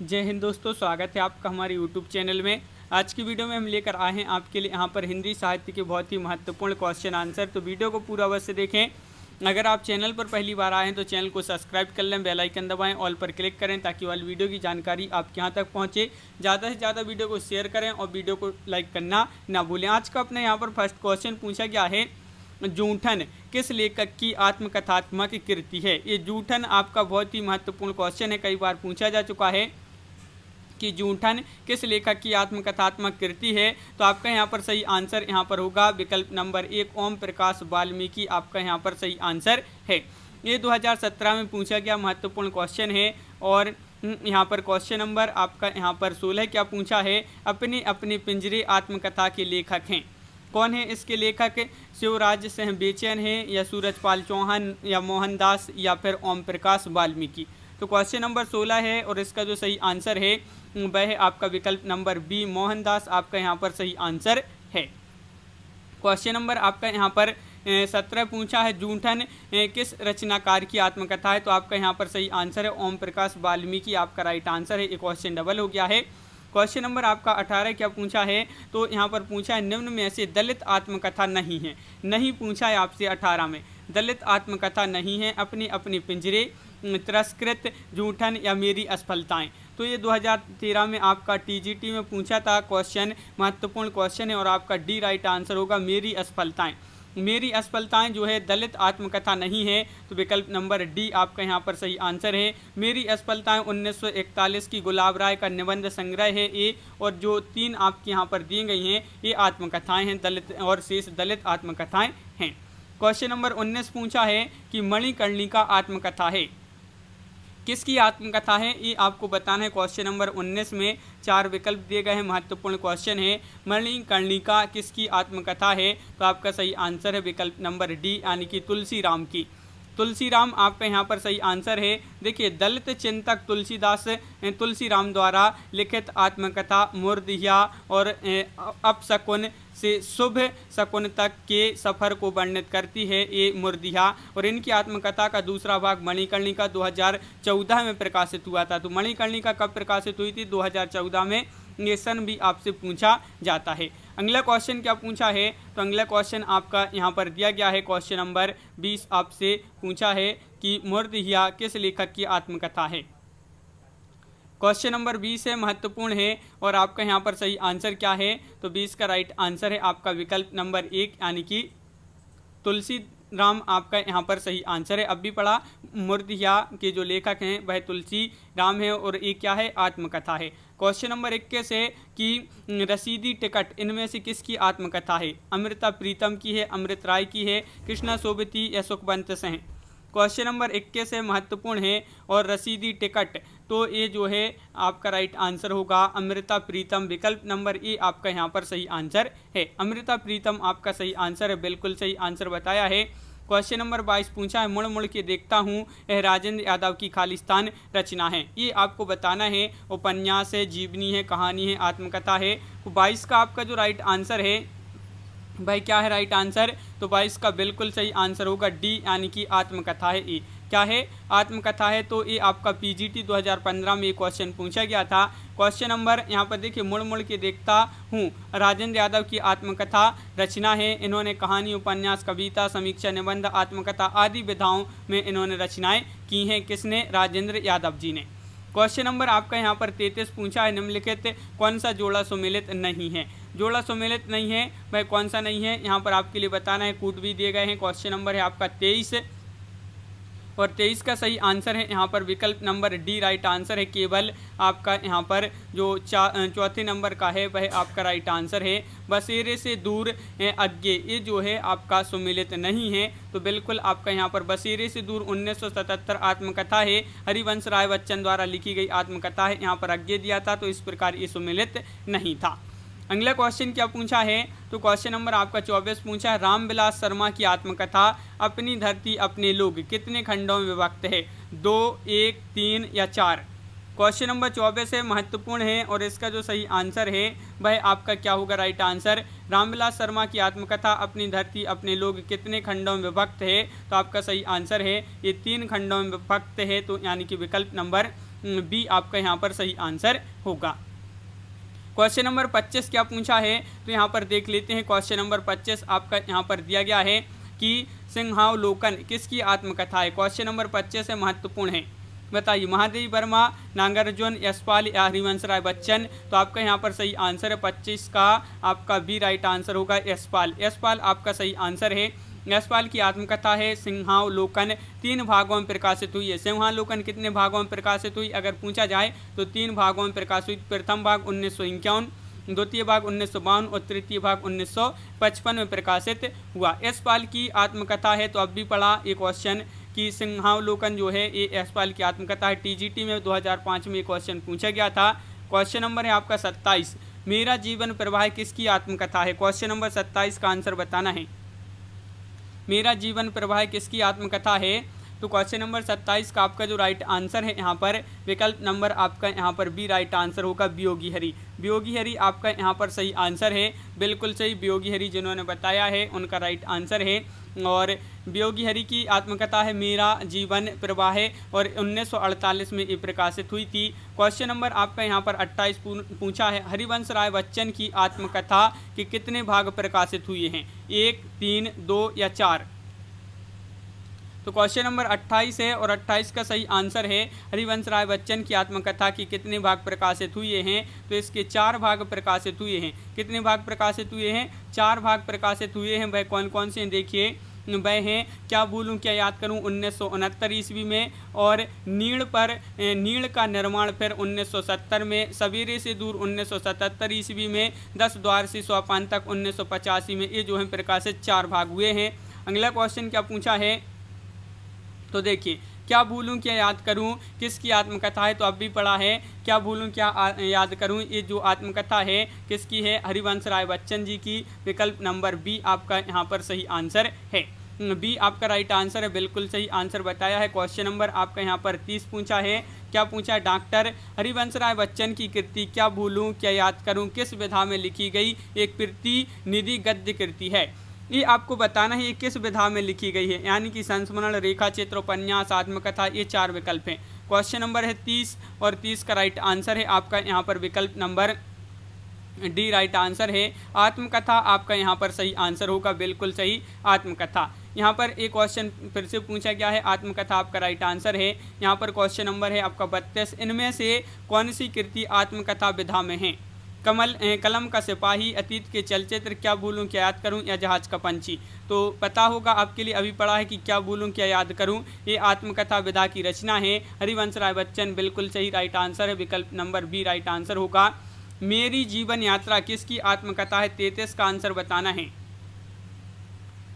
जय हिंद दोस्तों, स्वागत है आपका हमारे YouTube चैनल में। आज की वीडियो में हम लेकर आए हैं आपके लिए यहाँ पर हिंदी साहित्य के बहुत ही महत्वपूर्ण क्वेश्चन आंसर। तो वीडियो को पूरा अवश्य देखें। अगर आप चैनल पर पहली बार आए हैं तो चैनल को सब्सक्राइब कर लें, बेल आइकन दबाएं, ऑल पर क्लिक करें ताकि वाली वीडियो की जानकारी आपके यहाँ तक पहुँचे। ज़्यादा से ज़्यादा वीडियो को शेयर करें और वीडियो को लाइक करना ना भूलें। आज का अपने यहाँ पर फर्स्ट क्वेश्चन पूछा गया है, जूठन किस लेखक की आत्मकथात्मक कृति है। ये जूठन आपका बहुत ही महत्वपूर्ण क्वेश्चन है, कई बार पूछा जा चुका है कि जूठन किस लेखक की आत्मकथात्मक कृति है। तो आपका यहाँ पर सही आंसर यहाँ पर होगा विकल्प नंबर 1, ओम प्रकाश वाल्मीकि आपका यहाँ पर सही आंसर है। ये 2017 में पूछा गया महत्वपूर्ण क्वेश्चन है। और यहाँ पर क्वेश्चन नंबर आपका यहाँ पर 16 क्या पूछा है, अपने अपने पिंजरे आत्मकथा के लेखक हैं। कौन है इसके लेखक? शिवराज सिंह बेचैन है, या सूरजपाल चौहान, या मोहनदास, या फिर ओम प्रकाश वाल्मीकि। तो क्वेश्चन नंबर 16 है और इसका जो सही आंसर है वह है आपका विकल्प नंबर बी, मोहनदास आपका यहाँ पर सही आंसर है। क्वेश्चन नंबर आपका यहाँ पर 17 पूछा है, जूठन किस रचनाकार की आत्मकथा है। तो आपका यहाँ पर सही आंसर है ओम प्रकाश वाल्मीकि आपका राइट आंसर है। एक क्वेश्चन डबल हो गया है। क्वेश्चन नंबर आपका 18 क्या पूछा है, तो यहाँ पर पूछा है निम्न में से दलित आत्मकथा नहीं है। नहीं पूछा है आपसे 18 में, दलित आत्मकथा नहीं है, अपने अपने पिंजरे, तिरस्कृत, जूठन या मेरी असफलताएं। तो ये 2013 में आपका टीजीटी में पूछा था क्वेश्चन, महत्वपूर्ण क्वेश्चन है और आपका डी राइट आंसर होगा मेरी असफलताएं। मेरी असफलताएं जो है दलित आत्मकथा नहीं है, तो विकल्प नंबर डी आपका यहाँ पर सही आंसर है। मेरी असफलताएं 1941 की गुलाब राय का निबंध संग्रह है ये, और जो 3 आपकी यहाँ पर दी गई हैं ये आत्मकथाएं हैं दलित, और शेष दलित आत्मकथाएं हैं। क्वेश्चन नंबर 19 पूछा है कि मणिकर्णिका आत्मकथा है, किसकी आत्मकथा है, ये आपको बताना है। क्वेश्चन नंबर 19 में 4 विकल्प दिए गए हैं, महत्वपूर्ण क्वेश्चन है। मणिकर्णिका किसकी आत्मकथा है, तो आपका सही आंसर है विकल्प नंबर डी, यानी कि तुलसीराम की। तुलसीराम आपका यहाँ पर सही आंसर है। देखिए, दलित चिंतक तुलसीराम द्वारा लिखित आत्मकथा मूर्तिया और अपशकुन से शुभ शकुन तक के सफ़र को वर्णित करती है ये मूर्तिया। और इनकी आत्मकथा का दूसरा भाग मणिकर्णिका 2014 में प्रकाशित हुआ था। तो मणिकर्णिका कब प्रकाशित हुई थी? 2014 में। ये सन भी आपसे पूछा जाता है। अगला क्वेश्चन क्या पूछा है, तो अगला क्वेश्चन आपका यहाँ पर दिया गया है। क्वेश्चन नंबर 20 आपसे पूछा है कि मूर्तिया किस लेखक की आत्मकथा है। क्वेश्चन नंबर 20 है, महत्वपूर्ण है और आपका यहाँ पर सही आंसर क्या है, तो 20 का राइट आंसर है आपका विकल्प नंबर 1, यानी कि तुलसीराम आपका यहाँ पर सही आंसर है। अब भी पढ़ा, मूर्तिया के जो लेखक हैं वह तुलसीराम है और ये क्या है, आत्मकथा है। क्वेश्चन नंबर 21 है कि रसीदी टिकट इनमें से किसकी आत्मकथा है। अमृता प्रीतम की है, अमृत राय की है, कृष्णा सोबती या सुखवंत सिंह। क्वेश्चन नंबर 21 है, महत्वपूर्ण है और रसीदी टिकट, तो ये जो है आपका राइट आंसर होगा अमृता प्रीतम, विकल्प नंबर ए आपका यहाँ पर सही आंसर है। अमृता प्रीतम आपका सही आंसर है, बिल्कुल सही आंसर बताया है। क्वेश्चन नंबर 22 पूछा है, मुड़ मुड़ के देखता हूँ, यह राजेंद्र यादव की खालिस्तान रचना है। ये आपको बताना है, उपन्यास है, जीवनी है, कहानी है, आत्मकथा है। 22 का आपका जो राइट आंसर है भाई क्या है राइट आंसर, तो 22 का बिल्कुल सही आंसर होगा डी, यानी कि आत्मकथा है। ए क्या है, आत्मकथा है। तो ये आपका पीजीटी 2015 में ये क्वेश्चन पूछा गया था। क्वेश्चन नंबर यहाँ पर देखिए, मुड़ मुड़ के देखता हूँ राजेंद्र यादव की आत्मकथा रचना है। इन्होंने कहानी, उपन्यास, कविता, समीक्षा, निबंध, आत्मकथा आदि विधाओं में इन्होंने रचनाएं की हैं। किसने? राजेंद्र यादव जी ने। क्वेश्चन नंबर आपका यहाँ पर 33 पूछा है, निम्नलिखित कौन सा जोड़ा सुमेलित नहीं है। जोड़ा सुमेलित नहीं है वह कौन सा नहीं है, यहाँ पर आपके लिए बताना है। कूट भी दिए गए हैं। क्वेश्चन नंबर है आपका 23 और 23 का सही आंसर है यहाँ पर विकल्प नंबर डी राइट आंसर है। केवल आपका यहाँ पर जो चौथे नंबर का है वह आपका राइट आंसर है। बसेरे से दूर अज्ञे, ये जो है आपका सुमेलित नहीं है। तो बिल्कुल आपका यहाँ पर बसेरे से दूर 1977 आत्मकथा है, हरिवंश राय बच्चन द्वारा लिखी गई आत्मकथा है। यहाँ पर अज्ञे दिया था, तो इस प्रकार ये सुमेलित नहीं था। अगला क्वेश्चन क्या पूछा है, तो क्वेश्चन नंबर आपका 24 पूछा है, रामविलास शर्मा की आत्मकथा अपनी धरती अपने लोग कितने खंडों में विभक्त है। 2, 1, 3 या 4। क्वेश्चन नंबर 24 है, महत्वपूर्ण है और इसका जो सही आंसर है वह आपका क्या होगा राइट आंसर। रामविलास शर्मा की आत्मकथा अपनी धरती अपने लोग कितने खंडों में विभक्त है, तो आपका सही आंसर है ये 3 खंडों में विभक्त है, तो यानी कि विकल्प नंबर बी आपका यहाँ पर सही आंसर होगा। क्वेश्चन नंबर 25 क्या पूछा है, तो यहाँ पर देख लेते हैं। क्वेश्चन नंबर 25 आपका यहाँ पर दिया गया है कि सिंहावलोकन किसकी आत्मकथा है। क्वेश्चन नंबर 25 है, महत्वपूर्ण है। बताइए, महादेवी वर्मा, नागार्जुन, यशपाल या हरिवंश राय बच्चन। तो आपका यहाँ पर सही आंसर है 25 का आपका बी राइट आंसर होगा, यशपाल। यशपाल आपका सही आंसर है। यशपाल की आत्मकथा है सिंहावलोकन, 3 भागों में प्रकाशित हुई है। सिंहावलोकन कितने भागों में प्रकाशित हुई अगर पूछा जाए तो 3 भागों में प्रकाशित हुई। प्रथम भाग 1951, द्वितीय भाग 1952 और तृतीय भाग 1955 में प्रकाशित हुआ। यशपाल की आत्मकथा है, तो अब भी पढ़ा ये क्वेश्चन कि सिंहावलोकन जो है ये यशपाल की आत्मकथा है। टीजीटी में 2005 में ये क्वेश्चन पूछा गया था। क्वेश्चन नंबर है आपका 27, मेरा जीवन प्रवाह किसकी आत्मकथा है। क्वेश्चन नंबर 27 का आंसर बताना है। मेरा जीवन प्रवाह किसकी आत्मकथा है, तो क्वेश्चन नंबर 27 का आपका जो राइट आंसर है यहाँ पर विकल्प नंबर आपका यहाँ पर बी राइट आंसर होगा, वियोगी हरि। वियोगी हरि आपका यहाँ पर सही आंसर है, बिल्कुल सही। वियोगी हरि जिन्होंने बताया है उनका राइट आंसर है। और वियोगी हरि की आत्मकथा है मेरा जीवन प्रवाह और 1948 में ये प्रकाशित हुई थी। क्वेश्चन नंबर आपका यहाँ पर 28 पूछा है, हरिवंश राय बच्चन की आत्मकथा के कितने भाग प्रकाशित हुए हैं, 1, 3, 2 या 4। तो क्वेश्चन नंबर 28 है और 28 का सही आंसर है हरिवंश राय बच्चन की आत्मकथा के कितने भाग प्रकाशित हुए हैं, तो इसके 4 भाग प्रकाशित हुए हैं। कितने भाग प्रकाशित हुए हैं, 4 भाग प्रकाशित हुए हैं। वह कौन कौन से हैं देखिए, वह हैं क्या भूलूं क्या याद करूं 1969 ईस्वी में, और नीड़ का निर्माण फिर 1970 में, सवेरे से दूर 1977 ईस्वी में, 10 द्वार से सोपान तक 1985 में। ये जो है प्रकाशित 4 भाग हुए हैं। अगला क्वेश्चन क्या पूछा है, तो देखिए, क्या भूलूं क्या याद करूं किसकी आत्मकथा है, तो अब भी पढ़ा है क्या भूलूं क्या याद करूं, ये जो आत्मकथा है किसकी है, हरिवंश राय बच्चन जी की। विकल्प नंबर बी आपका यहाँ पर सही आंसर है। बी आपका राइट आंसर है, बिल्कुल सही आंसर बताया है। क्वेश्चन नंबर आपका यहाँ पर 30 पूछा है। क्या पूछा है, डॉक्टर हरिवंश राय बच्चन की कृति क्या भूलूं क्या याद करूं किस विधा में लिखी गई एक प्रतिनिधि गद्य कृति है। ये आपको बताना है ये किस विधा में लिखी गई है, यानी कि संस्मरण, रेखा चित्र, उपन्यास, आत्मकथा, ये 4 विकल्प हैं। क्वेश्चन नंबर है 30 और 30 का राइट आंसर है आपका यहाँ पर विकल्प नंबर डी राइट आंसर है। आत्मकथा आपका यहाँ पर सही आंसर होगा, बिल्कुल सही आत्मकथा। यहाँ पर एक क्वेश्चन फिर से पूछा गया है, आत्मकथा आपका राइट आंसर है। यहाँ पर क्वेश्चन नंबर है आपका 32, इनमें से कौन सी कृति आत्मकथा विधा में है। कलम का सिपाही, अतीत के चलचित्र, क्या भूलूं क्या याद करूं या जहाज का पंछी। तो पता होगा आपके लिए, अभी पढ़ा है कि क्या भूलूं क्या याद करूं ये आत्मकथा विधा की रचना है। हरिवंश राय बच्चन बिल्कुल सही राइट आंसर है, विकल्प नंबर बी राइट आंसर होगा। मेरी जीवन यात्रा किसकी आत्मकथा है, 33 का आंसर बताना है।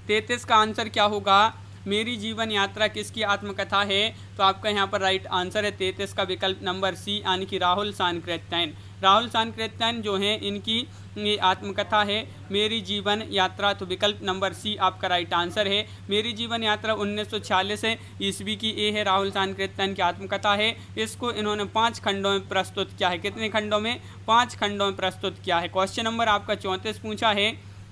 33 का आंसर क्या होगा, मेरी जीवन यात्रा किसकी आत्मकथा है, तो आपका यहाँ पर राइट आंसर है 33 का विकल्प नंबर सी, यानी कि राहुल सांकृत्यायन। राहुल सांकृत्यायन जो हैं इनकी ये आत्मकथा है मेरी जीवन यात्रा, तो विकल्प नंबर सी आपका राइट आंसर है। मेरी जीवन यात्रा 1946 ईस्वी की ये है, राहुल सांकृत्यायन की आत्मकथा है। इसको इन्होंने 5 खंडों में प्रस्तुत किया है। कितने खंडों में, 5 खंडों में प्रस्तुत किया है। क्वेश्चन नंबर आपका 34 पूछा है,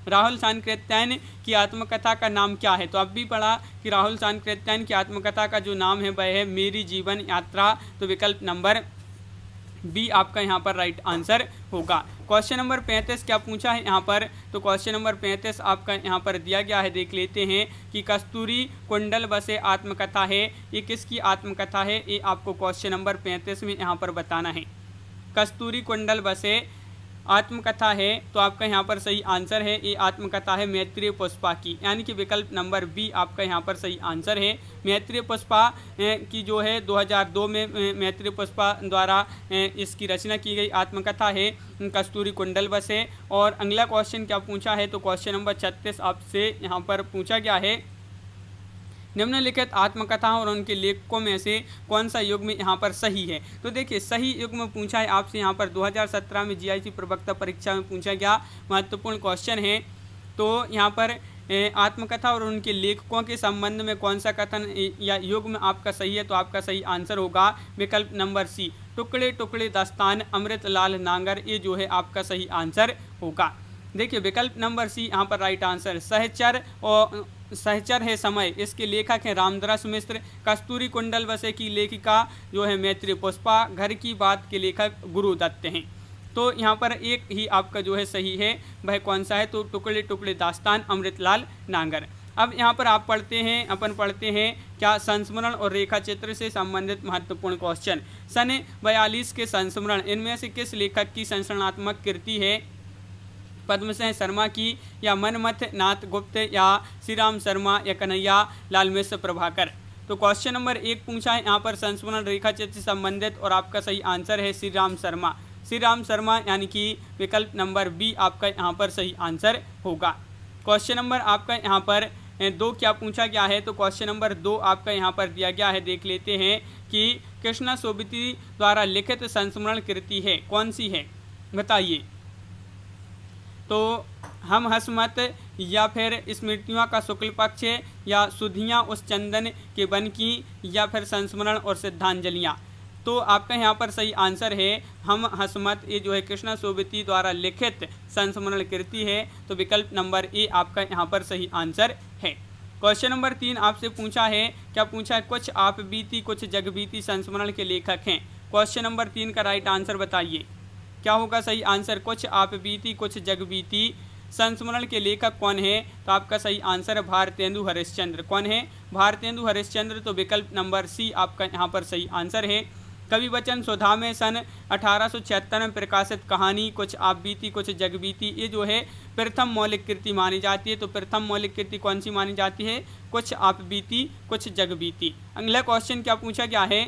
राहुल सांकृत्यायन की आत्मकथा का नाम क्या है। तो अब भी पढ़ा कि राहुल सांकृत्यायन की आत्मकथा का जो नाम है वह है मेरी जीवन यात्रा, तो विकल्प नंबर बी आपका यहाँ पर राइट आंसर होगा। क्वेश्चन नंबर 35 क्या पूछा है यहाँ पर, तो क्वेश्चन नंबर 35 आपका यहाँ पर दिया गया है, देख लेते हैं कि कस्तूरी कुंडल बसे आत्मकथा है, ये किसकी आत्मकथा है, ये आपको क्वेश्चन नंबर 35 में यहाँ पर बताना है। कस्तूरी कुंडल बसे आत्मकथा है, तो आपका यहाँ पर सही आंसर है, ये आत्मकथा है मैत्रेय पुष्पा की, यानी कि विकल्प नंबर बी आपका यहाँ पर सही आंसर है। मैत्रेय पुष्पा की जो है 2002 में मैत्रेय पुष्पा द्वारा इसकी रचना की गई आत्मकथा है कस्तूरी कुंडल बसे। और अगला क्वेश्चन क्या पूछा है, तो क्वेश्चन नंबर 36 आपसे यहाँ पर पूछा गया है, निम्नलिखित आत्मकथाओं और उनके लेखकों में से कौन सा युग्म यहाँ पर सही है। तो देखिए सही युग्म पूछा है आपसे यहाँ पर 2017 में जीआईसी प्रवक्ता परीक्षा में पूछा गया महत्वपूर्ण क्वेश्चन है। तो यहाँ पर आत्मकथा और उनके लेखकों के संबंध में कौन सा कथन या युग्म आपका सही है, तो आपका सही आंसर होगा विकल्प नंबर सी, टुकड़े टुकड़े दास्तान अमृतलाल नांगर, ये जो है आपका सही आंसर होगा। देखिए विकल्प नंबर सी यहाँ पर राइट आंसर, सहचर सहचर है समय, इसके लेखक हैं रामदास मिश्र। कस्तूरी कुंडल वसे की लेखिका जो है मैत्री पुष्पा। घर की बात के लेखक गुरुदत्त हैं। तो यहाँ पर एक ही आपका जो है सही है, वह कौन सा है, तो टुकड़े टुकड़े दास्तान अमृतलाल नांगर। अब यहाँ पर आप पढ़ते हैं क्या संस्मरण और रेखा चित्र से संबंधित महत्वपूर्ण क्वेश्चन। सन 42 के संस्मरण इनमें से किस लेखक की संस्मरणात्मक कृति है, पद्मसेन शर्मा की या मनमथ नाथ गुप्त या श्री राम शर्मा या कन्हैया लाल मिश्र प्रभाकर। तो क्वेश्चन नंबर 1 पूछा है यहाँ पर संस्मरण रेखा चित्र से संबंधित और आपका सही आंसर है श्री राम शर्मा। श्री राम शर्मा यानी कि विकल्प नंबर बी आपका यहाँ पर सही आंसर होगा। क्वेश्चन नंबर आपका यहाँ पर 2 क्या पूछा गया है, तो क्वेश्चन नंबर 2 आपका यहाँ पर दिया गया है, देख लेते हैं कि कृष्णा सोबती द्वारा लिखित संस्मरण कृति है कौन सी है, बताइए। तो हम हसमत या फिर स्मृतियों का शुक्ल पक्ष या सुधियाँ उस चंदन के बन की या फिर संस्मरण और सिद्धांजलियाँ। तो आपका यहाँ पर सही आंसर है हम हसमत, ये जो है कृष्णा सोबती द्वारा लिखित संस्मरण कृति है। तो विकल्प नंबर ए आपका यहाँ पर सही आंसर है। क्वेश्चन नंबर 3 आपसे पूछा है, क्या पूछा है, कुछ आप बीती कुछ जग बीती संस्मरण के लेखक हैं। क्वेश्चन नंबर 3 का राइट आंसर बताइए, क्या होगा सही आंसर। कुछ आप बीती कुछ जग बीती संस्मरण के लेखक कौन है, तो आपका सही आंसर है भारतेंदु हरिश्चंद्र। कौन है, भारतेंदु हरिश्चंद्र। तो विकल्प नंबर सी आपका यहाँ पर सही आंसर है। कवि वचन सुधा में सन 1876 में प्रकाशित कहानी कुछ आप बीती कुछ जग बीती, ये जो है प्रथम मौलिक कृति मानी जाती है। तो प्रथम मौलिक कृति कौन सी मानी जाती है, कुछ आप बीती कुछ जग बीती। अगला क्वेश्चन क्या पूछा गया है,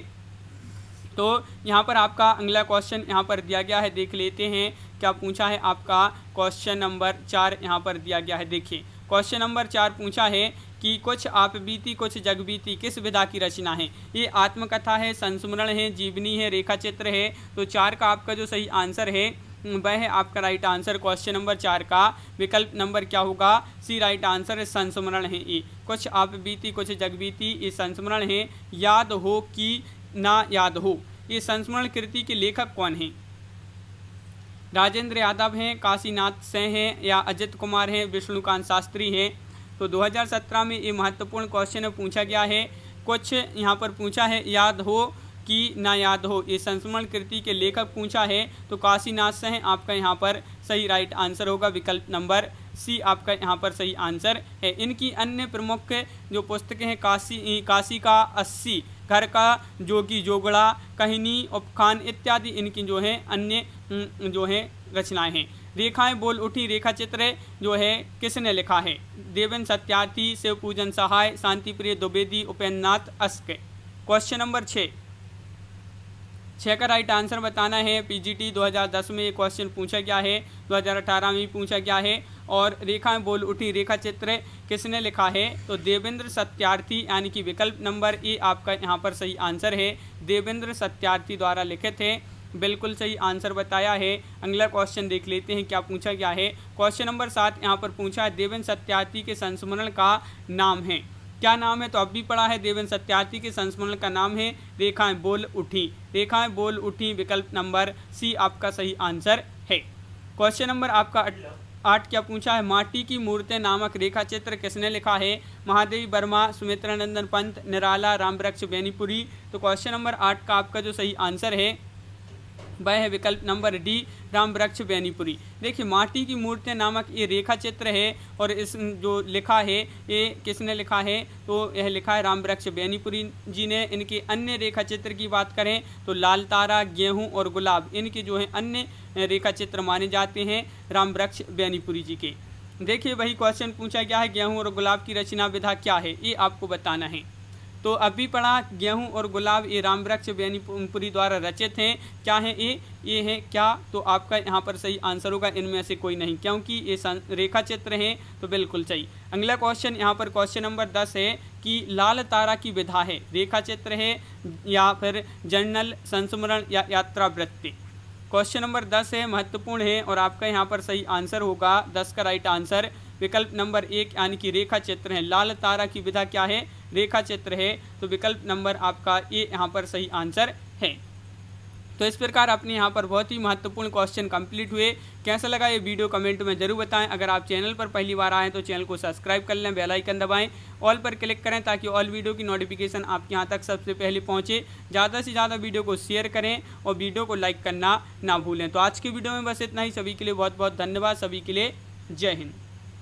तो यहाँ पर आपका अगला क्वेश्चन यहाँ पर दिया गया है, देख लेते हैं क्या पूछा है। आपका क्वेश्चन नंबर 4 यहाँ पर दिया गया है। देखिए क्वेश्चन नंबर 4 पूछा है कि कुछ आप बीती कुछ जग बीती किस विधा की रचना है। ये आत्मकथा है, संस्मरण है, जीवनी है, रेखा चित्र है। तो 4 का आपका जो सही आंसर है वह है आपका राइट आंसर। क्वेश्चन नंबर 4 का विकल्प नंबर क्या होगा, सी राइट आंसर है संस्मरण है। ये कुछ आप बीती कुछ जग बीती ये संस्मरण है। याद हो कि ना याद हो, ये संस्मरण कृति के लेखक कौन हैं। राजेंद्र यादव हैं, काशीनाथ सेन हैं या अजित कुमार हैं, विष्णुकांत शास्त्री हैं। तो 2017 में ये महत्वपूर्ण क्वेश्चन पूछा गया है। कुछ यहाँ पर पूछा है याद हो कि ना याद हो, ये संस्मरण कृति के लेखक पूछा है। तो काशीनाथ सेन आपका यहाँ पर सही राइट आंसर होगा। विकल्प नंबर सी आपका यहाँ पर सही आंसर है। इनकी अन्य प्रमुख जो पुस्तकें हैं काशी का 80, घर का जोगी जोगड़ा, कहिनी उपखान इत्यादि इनकी जो है अन्य जो है रचनाएं हैं। रेखाएं बोल उठी रेखा चित्र जो है किसने लिखा है, देवेंद्र सत्यार्थी, शिव पूजन सहाय, शांति प्रिय Dwivedi, Upendra Nath ask. Question number 6 का राइट आंसर बताना है। पीजीटी 2010 में ये क्वेश्चन पूछा गया है, 2018 में भी पूछा गया है। और रेखाएं बोल उठी रेखा चित्र किसने लिखा है, तो देवेंद्र सत्यार्थी यानी कि विकल्प नंबर ए आपका यहाँ पर सही आंसर है। देवेंद्र सत्यार्थी द्वारा लिखित है, बिल्कुल सही आंसर बताया है। अगला क्वेश्चन देख लेते हैं क्या पूछा गया है। क्वेश्चन नंबर 7 यहाँ पर पूछा है देवेंद्र सत्यार्थी के संस्मरण का नाम है, क्या नाम है, तो अब भी पढ़ा है। देवेंद्र सत्यार्थी के संस्मरण का नाम है रेखाएं बोल उठी। रेखाएं बोल उठी विकल्प नंबर सी आपका सही आंसर है। क्वेश्चन नंबर आपका 8 क्या पूछा है, माटी की मूर्तें नामक रेखा चित्र किसने लिखा है। महादेवी वर्मा, सुमित्रानंदन पंत, निराला, रामवृक्ष बेनीपुरी। तो क्वेश्चन नंबर 8 का आपका जो सही आंसर है वह है विकल्प नंबर डी, रामवृक्ष बेनीपुरी। देखिए माटी की मूर्तें नामक ये रेखा चित्र है और इस जो लिखा है ये किसने लिखा है, तो यह लिखा है रामवृक्ष बेनीपुरी जी ने। इनके अन्य रेखा चित्र की बात करें तो लाल तारा, गेहूं और गुलाब इनके जो है अन्य रेखा चित्र माने जाते हैं रामवृक्ष बेनीपुरी जी के। देखिए वही क्वेश्चन पूछा गया है, गेहूँ और गुलाब की रचना विधा क्या है, ये आपको बताना है। तो अभी पढ़ा गेहूं और गुलाब ये रामवृक्ष बेनीपुरी द्वारा रचित हैं। क्या है ये है क्या, तो आपका यहाँ पर सही आंसर होगा इनमें से कोई नहीं, क्योंकि ये रेखा चित्र हैं। तो बिल्कुल सही। अगला क्वेश्चन यहाँ पर क्वेश्चन नंबर 10 है कि लाल तारा की विधा है, रेखा चित्र है या फिर जर्नल, संस्मरण या यात्रा वृत्ति। क्वेश्चन नंबर 10 है, महत्वपूर्ण है और आपका यहाँ पर सही आंसर होगा 10 का राइट आंसर विकल्प नंबर 1 यानी कि रेखा चित्र है। लाल तारा की विधा क्या है, रेखा चित्र है। तो विकल्प नंबर आपका ए यहाँ पर सही आंसर है। तो इस प्रकार अपने यहाँ पर बहुत ही महत्वपूर्ण क्वेश्चन कंप्लीट हुए। कैसा लगा ये वीडियो कमेंट में जरूर बताएं। अगर आप चैनल पर पहली बार आएँ तो चैनल को सब्सक्राइब कर लें, बेल आइकन दबाएं, ऑल पर क्लिक करें ताकि ऑल वीडियो की नोटिफिकेशन आपके यहाँ तक सबसे पहले पहुँचे। ज़्यादा से ज़्यादा वीडियो को शेयर करें और वीडियो को लाइक करना ना भूलें। तो आज की वीडियो में बस इतना ही। सभी के लिए बहुत बहुत धन्यवाद। सभी के लिए जय हिंद।